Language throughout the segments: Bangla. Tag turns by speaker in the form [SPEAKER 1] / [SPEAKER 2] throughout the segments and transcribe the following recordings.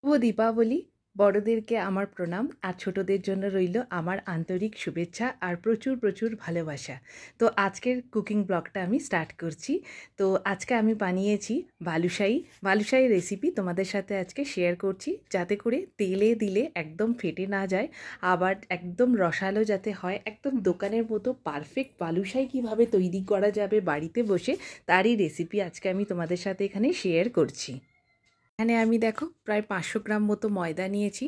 [SPEAKER 1] শুভ দীপাবলি। বড়দেরকে আমার প্রণাম আর ছোটদের জন্য রইল আমার আন্তরিক শুভেচ্ছা আর প্রচুর প্রচুর ভালোবাসা। তো আজকের কুকিং ব্লগটা আমি স্টার্ট করছি। তো আজকে আমি বানিয়েছি বালুশাহী রেসিপি তোমাদের সাথে আজকে শেয়ার করছি, যাতে করে তেলে দিলে একদম ফেটে না যায়, আবার একদম রসালো যাতে হয়। একদম দোকানের মতো পারফেক্ট বালুশাহী কীভাবে তৈরি করা যাবে বাড়িতে বসে, তারই রেসিপি আজকে আমি তোমাদের সাথে এখানে শেয়ার করছি। এখানে আমি দেখো প্রায় 500 গ্রাম মতো ময়দা নিয়েছি।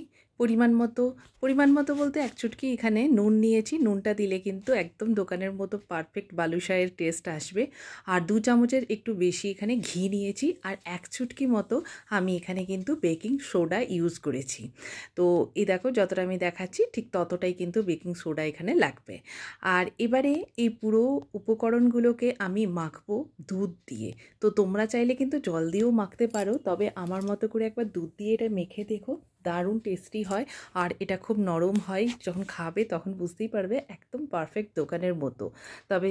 [SPEAKER 1] পরিমাণ মতো বলতে এক চুটকি এখানে নুন নিয়েছি। নুনটা দিলে কিন্তু একদম দোকানের মতো পারফেক্ট বালুশাহের টেস্ট আসবে। আর 2 চামচের একটু বেশি এখানে ঘি নিয়েছি। আর এক চুটকি মতো আমি এখানে কিন্তু বেকিং সোডা ইউজ করেছি। তো এই দেখো যতটা আমি দেখাচ্ছি ঠিক ততটাই কিন্তু বেকিং সোডা এখানে লাগবে। আর এবারে এই পুরো উপকরণগুলোকে আমি মাখবো দুধ দিয়ে। তো তোমরা চাইলে কিন্তু জল দিয়েও মাখতে পারো, তবে আমার মতো করে একবার দুধ দিয়ে এটা মেখে দেখো, দারুণ টেস্টি হয়। আর এটা খুব নরম হয়, যখন খাবে তখন বুঝতেই পারবে একদম পারফেক্ট দোকানের মতো। তবে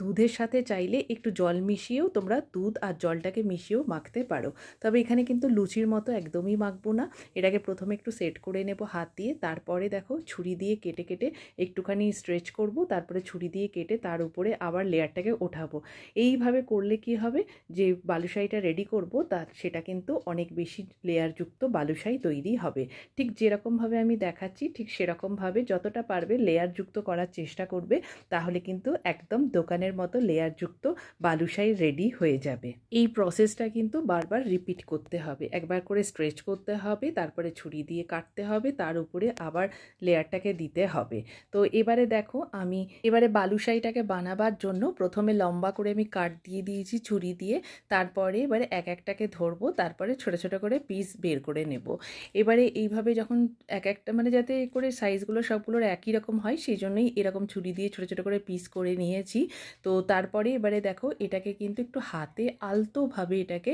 [SPEAKER 1] দুধের সাথে চাইলে একটু জল মিশিয়েও তোমরা দুধ আর জলটাকে মিশিয়েও মাখতে পারো। তবে এখানে কিন্তু লুচির মতো একদমই মাখবো না। এটাকে প্রথমে একটু সেট করে নেব হাত দিয়ে, তারপরে দেখো ছুরি দিয়ে কেটে কেটে একটুখানি স্ট্রেচ করব, তারপরে ছুরি দিয়ে কেটে তার উপরে আবার লেয়ারটাকে ওঠাবো। এইভাবে করলে কি হবে, যে বালুশাহিটা রেডি করব সেটা কিন্তু অনেক বেশি লেয়ারযুক্ত বালুশাহি তৈরি হবে। ঠিক যেরকমভাবে আমি দেখাচ্ছি ঠিক সেরকমভাবে যতটা পারবে লেয়ারযুক্ত করার চেষ্টা করবে, তাহলে কিন্তু একদম দোকানের মতো লেয়ারযুক্ত বালুশাহি রেডি হয়ে যাবে। এই প্রসেসটা কিন্তু বারবার রিপিট করতে হবে। একবার করে স্ট্রেচ করতে হবে, তারপরে ছুরি দিয়ে কাটতে হবে, তার উপরে আবার লেয়ারটাকে দিতে হবে। তো এবারে দেখো আমি বালুশাহিটাকে বানাবার জন্য প্রথমে লম্বা করে আমি কাট দিয়ে দিয়েছি ছুরি দিয়ে। তারপরে এবারে এক একটাকে ধরবো, তারপরে ছোট ছোট করে পিস বের করে নেব। এবারে এইভাবে যখন এক একটা যাতে করে সাইজগুলো সবগুলোর একই রকম হয়, সেই জন্যই এরকম ছুরি দিয়ে ছোট ছোট করে পিস করে নিয়েছি। তো তারপরে এবারে দেখো এটাকে কিন্তু একটু হাতে আলতোভাবে এটাকে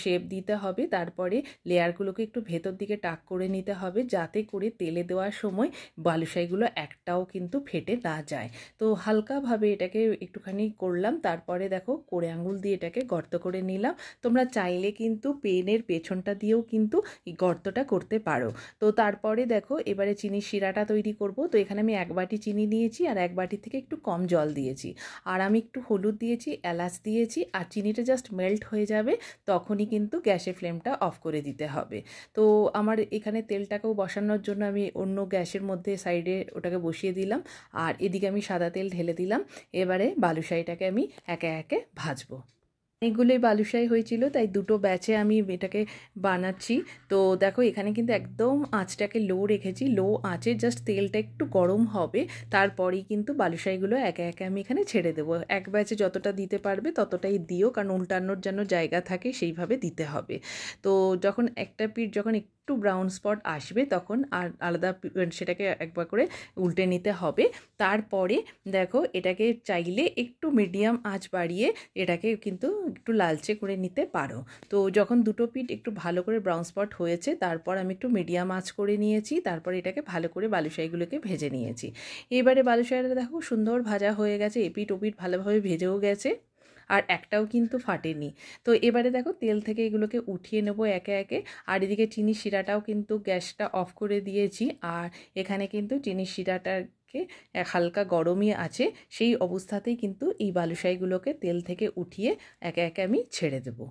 [SPEAKER 1] শেপ দিতে হবে। তারপরে লেয়ারগুলোকে একটু ভেতর দিকে টাক করে নিতে হবে, যাতে করে তেলে দেওয়ার সময় বালুশাহিগুলো একটাও কিন্তু ফেটে না যায়। তো হালকাভাবে এটাকে একটুখানি করলাম, তারপরে দেখো কোড়ে আঙুল দিয়ে এটাকে গর্ত করে নিলাম। তোমরা চাইলে কিন্তু পেনের পেছনটা দিয়েও কিন্তু এই গর্তটা করতে পারো। তো তারপরে দেখো এবারে চিনির শিরাটা তৈরি করব। তো এখানে আমি 1 বাটি চিনি নিয়েছি আর 1 বাটি থেকে একটু কম জল দিয়েছি। আর আমি একটু হলুদ দিয়েছি, এলাচ দিয়েছি। আর চিনিটা জাস্ট মেল্ট হয়ে যাবে, তখনই কিন্তু গ্যাসের ফ্লেমটা অফ করে দিতে হবে। তো আমার এখানে তেলটাকেও বসানোর জন্য আমি অন্য গ্যাসের মধ্যে সাইডে ওটাকে বসিয়ে দিলাম, আর এদিকে আমি সাদা তেল ঢেলে দিলাম। এবারে বালুশাহিটাকে আমি একে একে ভাজবো। অনেকগুলোই বালুশাহি হয়েছিল, তাই দুটো ব্যাচে আমি এটাকে বানাচ্ছি। তো দেখো এখানে কিন্তু একদম আঁচটাকে লো রেখেছি। লো আঁচে জাস্ট তেলটা একটু গরম হবে, তারপরেই কিন্তু বালুশাহিগুলো একে একে আমি এখানে ছেড়ে দেবো। এক ব্যাচে যতটা দিতে পারবে ততটাই দিও, কারণ উল্টানোর যেন জায়গা থাকে সেইভাবে দিতে হবে। তো যখন একটা পিঠ যখন একটু ব্রাউন স্পট আসবে, তখন আর আলাদা সেটাকে একবার করে উল্টে নিতে হবে। তারপরে দেখো এটাকে চাইলে একটু মিডিয়াম আঁচ বাড়িয়ে এটাকে কিন্তু একটু লালচে করে নিতে পারো। তো যখন দুটো পিঠ একটু ভালো করে ব্রাউন স্পট হয়েছে, তারপর আমি একটু মিডিয়াম আঁচ করে নিয়েছি। তারপর এটাকে ভালো করে বালুশাহিগুলোকে ভেজে নিয়েছি। এবারে বালুশাহিটা দেখো সুন্দর ভাজা হয়ে গেছে, এপিঠ ওপিঠ ভালোভাবে ভেজেও গেছে, আর একটাও কিন্তু ফাটেনি। তো এবারে দেখো তেল থেকে এগুলোকে উঠিয়ে নেব একে একে। আর এদিকে চিনির শিরাটাও কিন্তু গ্যাসটা অফ করে দিয়েছি। আর এখানে কিন্তু চিনির শিরাটাকে হালকা গরমই আছে, সেই অবস্থাতেই কিন্তু এই বালুশাহিগুলোকে তেল থেকে উঠিয়ে একে একে আমি ছেড়ে দেবো।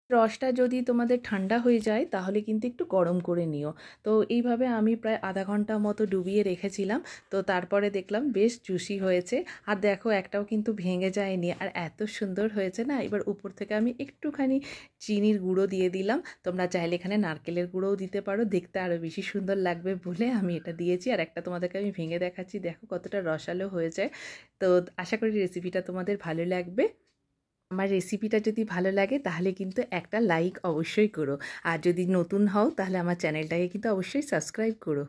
[SPEAKER 1] রসটা যদি তোমাদের ঠান্ডা হয়ে যায় তাহলে কিন্তু একটু গরম করে নিও। তো এইভাবে আমি প্রায় আধা ঘন্টা মতো ডুবিয়ে রেখেছিলাম। তো তারপরে দেখলাম বেশ জুসি হয়েছে, আর দেখো একটাও কিন্তু ভেঙে যায়নি, আর এত সুন্দর হয়েছে না। এবার উপর থেকে আমি একটুখানি চিনির গুঁড়ো দিয়ে দিলাম। তোমরা চাইলে এখানে নারকেলের গুঁড়োও দিতে পারো, দেখতে আরও বেশি সুন্দর লাগবে বলে আমি এটা দিয়েছি। আর একটা তোমাদেরকে আমি ভেঙে দেখাচ্ছি, দেখো কতটা রসালো হয়েছে। তো আশা করি রেসিপিটা তোমাদের ভালো লাগবে। আমার রেসিপিটা যদি ভালো লাগে তাহলে কিন্তু একটা লাইক অবশ্যই করো, আর যদি নতুন হও তাহলে আমার চ্যানেলটাকে কিন্তু অবশ্যই সাবস্ক্রাইব করো।